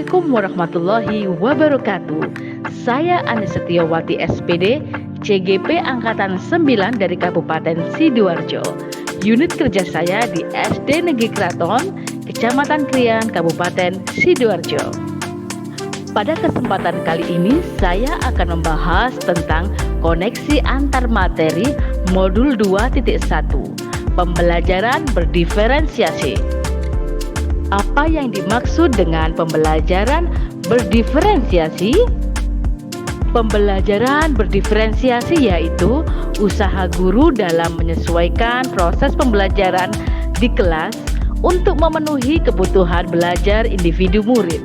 Assalamualaikum warahmatullahi wabarakatuh. Saya Ani Setiawati SPD, CGP Angkatan 9 dari Kabupaten Sidoarjo. Unit kerja saya di SD Negeri Kraton, Kecamatan Krian, Kabupaten Sidoarjo. Pada kesempatan kali ini saya akan membahas tentang koneksi antar materi modul 2.1, pembelajaran berdiferensiasi. Apa yang dimaksud dengan pembelajaran berdiferensiasi? Pembelajaran berdiferensiasi yaitu usaha guru dalam menyesuaikan proses pembelajaran di kelas untuk memenuhi kebutuhan belajar individu murid.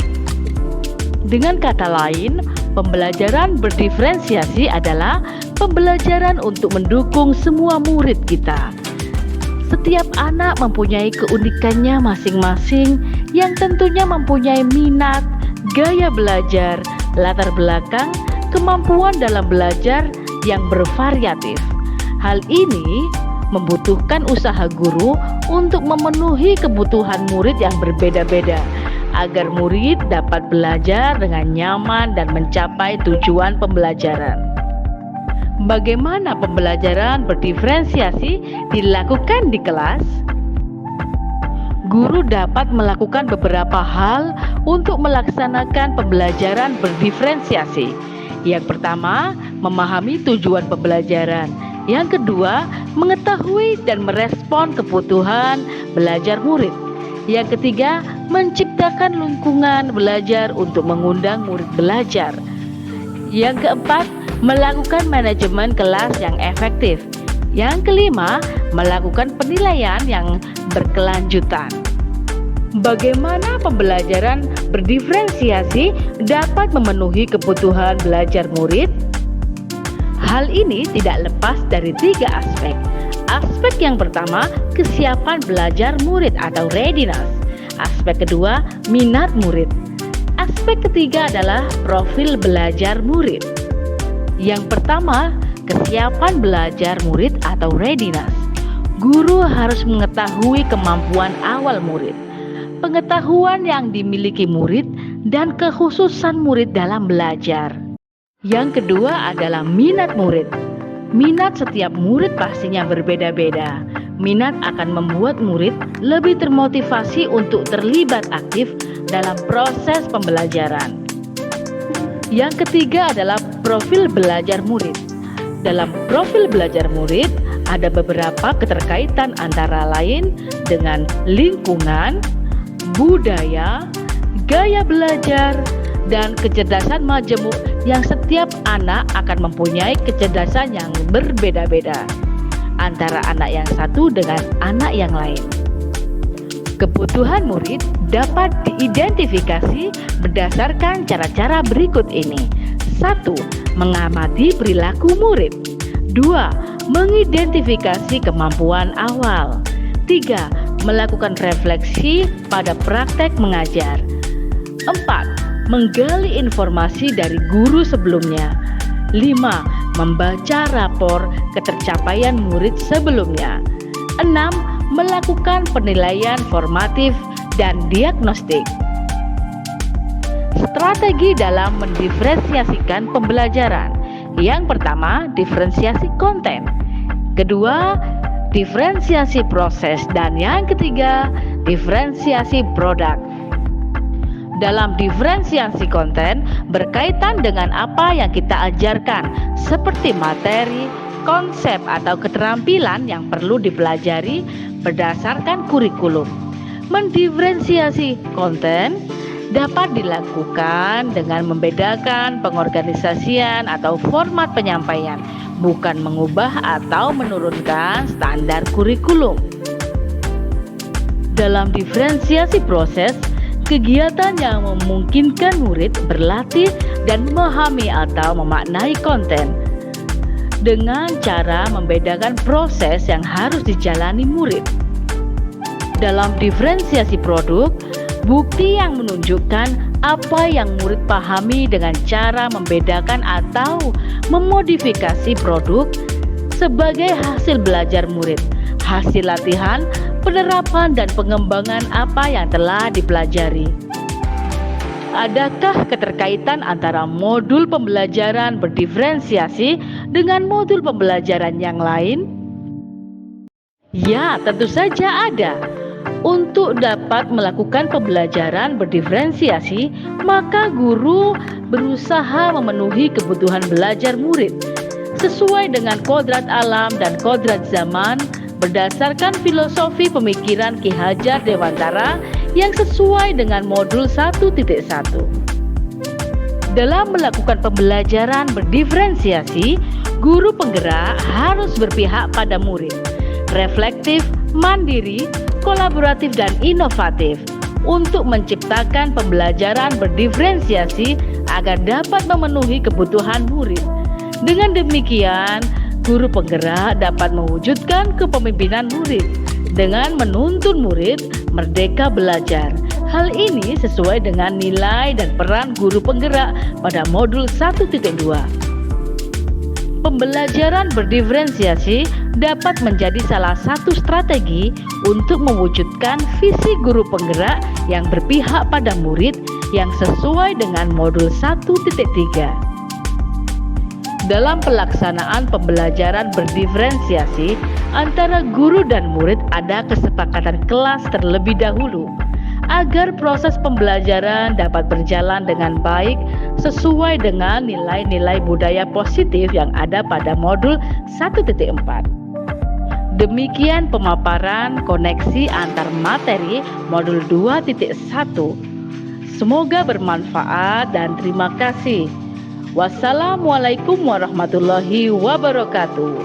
Dengan kata lain, pembelajaran berdiferensiasi adalah pembelajaran untuk mendukung semua murid kita. Setiap anak mempunyai keunikannya masing-masing yang tentunya mempunyai minat, gaya belajar, latar belakang, kemampuan dalam belajar yang bervariatif. Hal ini membutuhkan usaha guru untuk memenuhi kebutuhan murid yang berbeda-beda agar murid dapat belajar dengan nyaman dan mencapai tujuan pembelajaran. Bagaimana pembelajaran berdiferensiasi dilakukan di kelas? Guru dapat melakukan beberapa hal untuk melaksanakan pembelajaran berdiferensiasi. Yang pertama, memahami tujuan pembelajaran. Yang kedua, mengetahui dan merespon kebutuhan belajar murid. Yang ketiga, menciptakan lingkungan belajar untuk mengundang murid belajar. Yang keempat, melakukan manajemen kelas yang efektif. Yang kelima, melakukan penilaian yang berkelanjutan. Bagaimana pembelajaran berdiferensiasi dapat memenuhi kebutuhan belajar murid? Hal ini tidak lepas dari 3 aspek. Aspek yang pertama, kesiapan belajar murid atau readiness. Aspek kedua, minat murid. Aspek ketiga adalah profil belajar murid. Yang pertama, kesiapan belajar murid atau readiness. Guru harus mengetahui kemampuan awal murid, pengetahuan yang dimiliki murid, dan kekhususan murid dalam belajar. Yang kedua adalah minat murid. Minat setiap murid pastinya berbeda-beda. Minat akan membuat murid lebih termotivasi untuk terlibat aktif dalam proses pembelajaran. Yang ketiga adalah profil belajar murid. Dalam profil belajar murid ada beberapa keterkaitan antara lain dengan lingkungan, budaya, gaya belajar, dan kecerdasan majemuk yang setiap anak akan mempunyai kecerdasan yang berbeda-beda antara anak yang satu dengan anak yang lain. Kebutuhan murid dapat diidentifikasi berdasarkan cara-cara berikut ini. 1. Mengamati perilaku murid. 2. Mengidentifikasi kemampuan awal. 3. Melakukan refleksi pada praktek mengajar. 4. Menggali informasi dari guru sebelumnya. 5. Membaca rapor ketercapaian murid sebelumnya. 6. Melakukan penilaian formatif dan diagnostik. Strategi dalam mendiferensiasikan pembelajaran. Yang pertama, diferensiasi konten. Kedua, diferensiasi proses. Dan yang ketiga, diferensiasi produk. Dalam diferensiasi konten berkaitan dengan apa yang kita ajarkan, seperti materi, konsep atau keterampilan yang perlu dipelajari berdasarkan kurikulum. Mendiferensiasi konten dapat dilakukan dengan membedakan pengorganisasian atau format penyampaian, bukan mengubah atau menurunkan standar kurikulum. Dalam diferensiasi proses, kegiatan yang memungkinkan murid berlatih dan memahami atau memaknai konten dengan cara membedakan proses yang harus dijalani murid. Dalam diferensiasi produk, bukti yang menunjukkan apa yang murid pahami dengan cara membedakan atau memodifikasi produk sebagai hasil belajar murid, hasil latihan, penerapan dan pengembangan apa yang telah dipelajari. Adakah keterkaitan antara modul pembelajaran berdiferensiasi dengan modul pembelajaran yang lain? Ya, tentu saja ada. Untuk dapat melakukan pembelajaran berdiferensiasi, maka guru berusaha memenuhi kebutuhan belajar murid sesuai dengan kodrat alam dan kodrat zaman berdasarkan filosofi pemikiran Ki Hajar Dewantara yang sesuai dengan modul 1.1. Dalam melakukan pembelajaran berdiferensiasi, guru penggerak harus berpihak pada murid, reflektif, mandiri, kolaboratif, dan inovatif untuk menciptakan pembelajaran berdiferensiasi agar dapat memenuhi kebutuhan murid. Dengan demikian, guru penggerak dapat mewujudkan kepemimpinan murid dengan menuntun murid merdeka belajar. Hal ini sesuai dengan nilai dan peran guru penggerak pada modul 1.2. Pembelajaran berdiferensiasi dapat menjadi salah satu strategi untuk mewujudkan visi guru penggerak yang berpihak pada murid yang sesuai dengan modul 1.3. Dalam pelaksanaan pembelajaran berdiferensiasi, antara guru dan murid ada kesepakatan kelas terlebih dahulu agar proses pembelajaran dapat berjalan dengan baik sesuai dengan nilai-nilai budaya positif yang ada pada modul 1.4. Demikian pemaparan koneksi antar materi modul 2.1. Semoga bermanfaat dan terima kasih. Wassalamualaikum warahmatullahi wabarakatuh.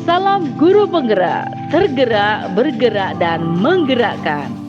Salam guru penggerak, tergerak, bergerak, dan menggerakkan.